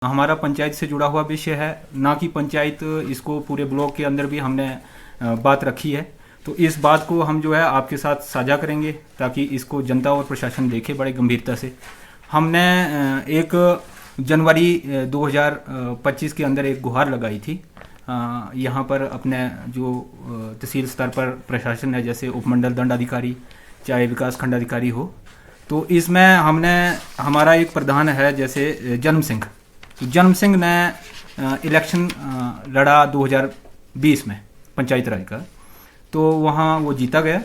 हमारा पंचायत से जुड़ा हुआ विषय है, ना कि पंचायत इसको पूरे ब्लॉक के अंदर भी हमने बात रखी है। तो इस बात को हम जो है आपके साथ साझा करेंगे ताकि इसको जनता और प्रशासन देखे बड़े गंभीरता से। हमने 1 जनवरी 2025 के अंदर एक गुहार लगाई थी यहाँ पर अपने जो तहसील स्तर पर प्रशासन है, जैसे उपमंडल दंडाधिकारी चाहे विकास खंड अधिकारी हो। तो इसमें हमने हमारा एक प्रधान है जैसे जन्म सिंह, तो जन्म सिंह ने इलेक्शन लड़ा 2020 में पंचायत राज का, तो वहाँ वो जीता गया।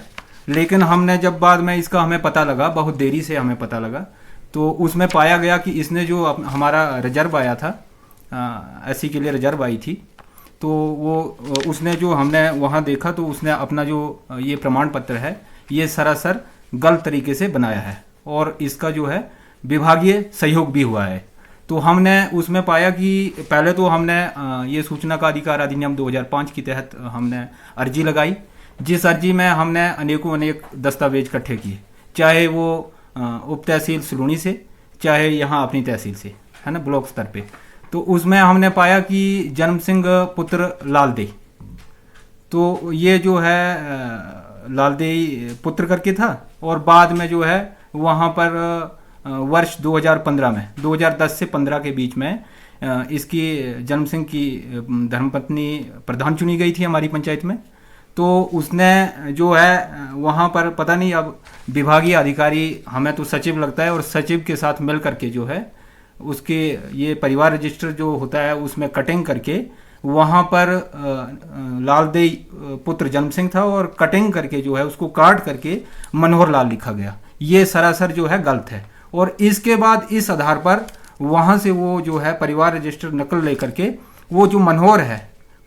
लेकिन हमने जब बाद में इसका हमें पता लगा, बहुत देरी से हमें पता लगा, तो उसमें पाया गया कि इसने जो हमारा रिजर्व आया था, एससी के लिए रिजर्व आई थी, तो वो उसने जो हमने वहाँ देखा तो उसने अपना जो ये प्रमाण पत्र है ये सरासर गलत तरीके से बनाया है और इसका जो है विभागीय सहयोग भी हुआ है। तो हमने उसमें पाया कि पहले तो हमने ये सूचना का अधिकार अधिनियम 2005 के तहत हमने अर्जी लगाई, जिस अर्जी में हमने अनेक दस्तावेज इकट्ठे किए, चाहे वो उप तहसील सलूनी से चाहे यहाँ अपनी तहसील से, है ना, ब्लॉक स्तर पे। तो उसमें हमने पाया कि जन्म सिंह पुत्र लालदेई, तो ये जो है लालदेई पुत्र करके था और बाद में जो है वहाँ पर वर्ष 2015 में 2010 से 15 के बीच में इसकी जन्म सिंह की धर्मपत्नी प्रधान चुनी गई थी हमारी पंचायत में। तो उसने जो है वहाँ पर पता नहीं, अब विभागीय अधिकारी, हमें तो सचिव लगता है, और सचिव के साथ मिल करके जो है उसके ये परिवार रजिस्टर जो होता है उसमें कटिंग करके वहाँ पर लालदेई पुत्र जन्म सिंह था और कटिंग करके जो है उसको काट करके मनोहर लाल लिखा गया। ये सरासर जो है गलत है। और इसके बाद इस आधार पर वहाँ से वो जो है परिवार रजिस्टर नकल लेकर के वो जो मनोहर है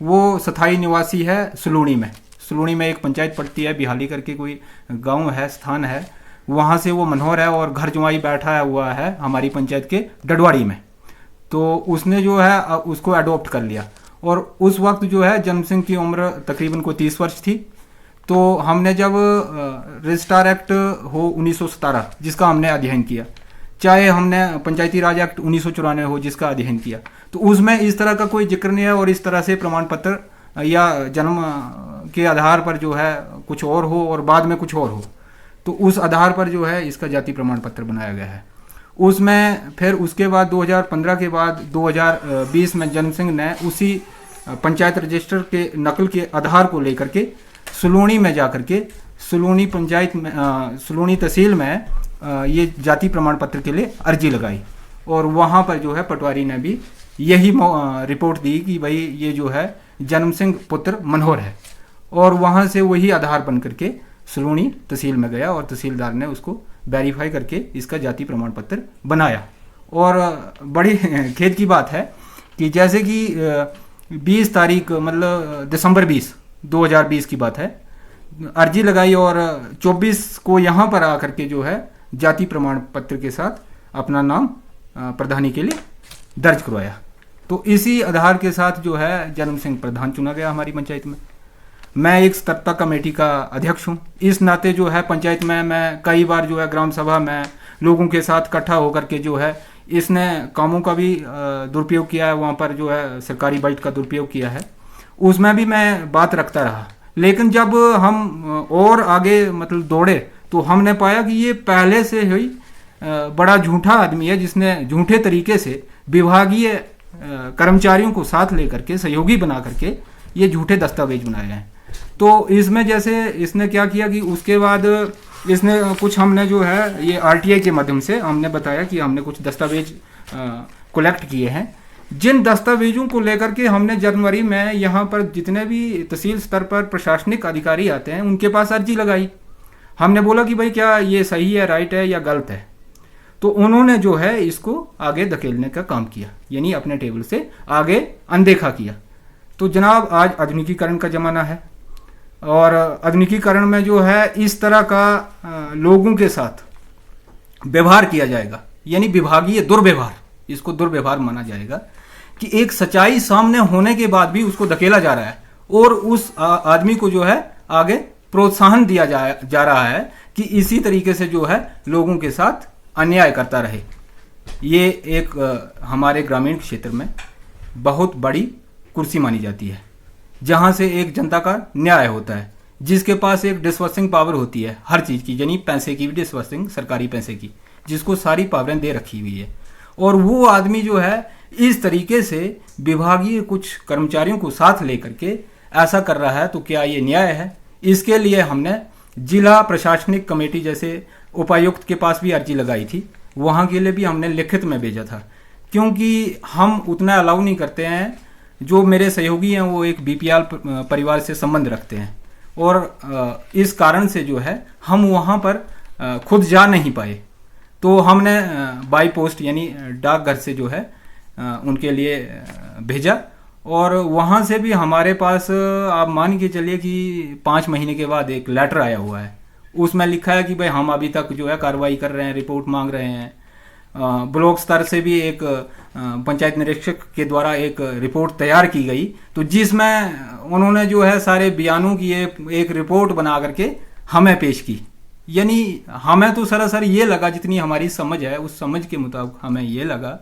वो स्थायी निवासी है सलूनी में एक पंचायत पड़ती है, बिहाली करके कोई गांव है, स्थान है, वहाँ से वो मनोहर है और घर जुआई बैठा हुआ है हमारी पंचायत के डडवाड़ी में। तो उसने जो है उसको अडॉप्ट कर लिया और उस वक्त जो है जन्म सिंह की उम्र तकरीबन कोई 30 वर्ष थी। तो हमने जब रजिस्ट्रार एक्ट हो 1917 जिसका हमने अध्ययन किया, चाहे हमने पंचायती राज एक्ट 1994 हो जिसका अध्ययन किया, तो उसमें इस तरह का कोई जिक्र नहीं है और इस तरह से प्रमाण पत्र या जन्म के आधार पर जो है कुछ और हो और बाद में कुछ और हो, तो उस आधार पर जो है इसका जाति प्रमाण पत्र बनाया गया है। उसमें फिर उसके बाद 2015 के बाद 2020 में जन्म सिंह ने उसी पंचायत रजिस्टर के नकल के आधार को लेकर के सलूनी में जाकर के सलूनी पंचायत में सलूनी तहसील में ये जाति प्रमाण पत्र के लिए अर्जी लगाई और वहाँ पर जो है पटवारी ने भी यही रिपोर्ट दी कि भाई ये जो है जन्म सिंह पुत्र मनोहर है, और वहाँ से वही आधार बन करके सलूनी तहसील में गया और तहसीलदार ने उसको वेरीफाई करके इसका जाति प्रमाण पत्र बनाया। और बड़ी खेद की बात है कि जैसे कि 20 तारीख मतलब दिसंबर 2020 की बात है, अर्जी लगाई और 24 को यहाँ पर आकर के जो है जाति प्रमाण पत्र के साथ अपना नाम प्रधानी के लिए दर्ज करवाया। तो इसी आधार के साथ जो है जन्म सिंह प्रधान चुना गया हमारी पंचायत में। मैं एक सतर्कता कमेटी का अध्यक्ष हूँ, इस नाते जो है पंचायत में मैं कई बार जो है ग्राम सभा में लोगों के साथ इकट्ठा होकर के जो है इसने कामों का भी दुरुपयोग किया है, वहाँ पर जो है सरकारी बजट का दुरुपयोग किया है, उसमें भी मैं बात रखता रहा। लेकिन जब हम और आगे मतलब दौड़े तो हमने पाया कि ये पहले से ही बड़ा झूठा आदमी है जिसने झूठे तरीके से विभागीय कर्मचारियों को साथ लेकर के सहयोगी बना करके ये झूठे दस्तावेज बनाए हैं। तो इसमें जैसे इसने क्या किया कि उसके बाद इसने कुछ हमने जो है ये आरटीआई के माध्यम से हमने बताया कि हमने कुछ दस्तावेज कलेक्ट किए हैं, जिन दस्तावेजों को लेकर के हमने जनवरी में यहाँ पर जितने भी तहसील स्तर पर प्रशासनिक अधिकारी आते हैं उनके पास अर्जी लगाई। हमने बोला कि भाई क्या ये सही है, राइट है या गलत है, तो उन्होंने जो है इसको आगे धकेलने का काम किया, यानी अपने टेबल से आगे अनदेखा किया। तो जनाब आज आधुनिकीकरण का ज़माना है और आधुनिकीकरण में जो है इस तरह का लोगों के साथ व्यवहार किया जाएगा, यानी विभागीय दुर्व्यवहार, इसको दुर्व्यवहार माना जाएगा कि एक सच्चाई सामने होने के बाद भी उसको धकेला जा रहा है और उस आदमी को जो है आगे प्रोत्साहन दिया जा रहा है कि इसी तरीके से जो है लोगों के साथ अन्याय करता रहे। ये एक हमारे ग्रामीण क्षेत्र में बहुत बड़ी कुर्सी मानी जाती है, जहाँ से एक जनता का न्याय होता है, जिसके पास एक डिस्बर्सिंग पावर होती है हर चीज़ की, यानी पैसे की भी डिस्बर्सिंग, सरकारी पैसे की, जिसको सारी पावरें दे रखी हुई है। और वो आदमी जो है इस तरीके से विभागीय कुछ कर्मचारियों को साथ लेकर के ऐसा कर रहा है, तो क्या ये न्याय है? इसके लिए हमने जिला प्रशासनिक कमेटी जैसे उपायुक्त के पास भी अर्जी लगाई थी, वहाँ के लिए भी हमने लिखित में भेजा था, क्योंकि हम उतना अलाउ नहीं करते हैं। जो मेरे सहयोगी हैं वो एक बीपीएल परिवार से संबंध रखते हैं, और इस कारण से जो है हम वहाँ पर खुद जा नहीं पाए। तो हमने बाई पोस्ट यानी डाकघर से जो है उनके लिए भेजा, और वहाँ से भी हमारे पास आप मान के चलिए कि 5 महीने के बाद एक लेटर आया हुआ है। उसमें लिखा है कि भाई हम अभी तक जो है कार्रवाई कर रहे हैं, रिपोर्ट मांग रहे हैं। ब्लॉक स्तर से भी एक पंचायत निरीक्षक के द्वारा एक रिपोर्ट तैयार की गई, तो जिसमें उन्होंने जो है सारे बयानों की एक रिपोर्ट बना करके हमें पेश की। यानी हमें तो सरासर ये लगा, जितनी हमारी समझ है उस समझ के मुताबिक हमें ये लगा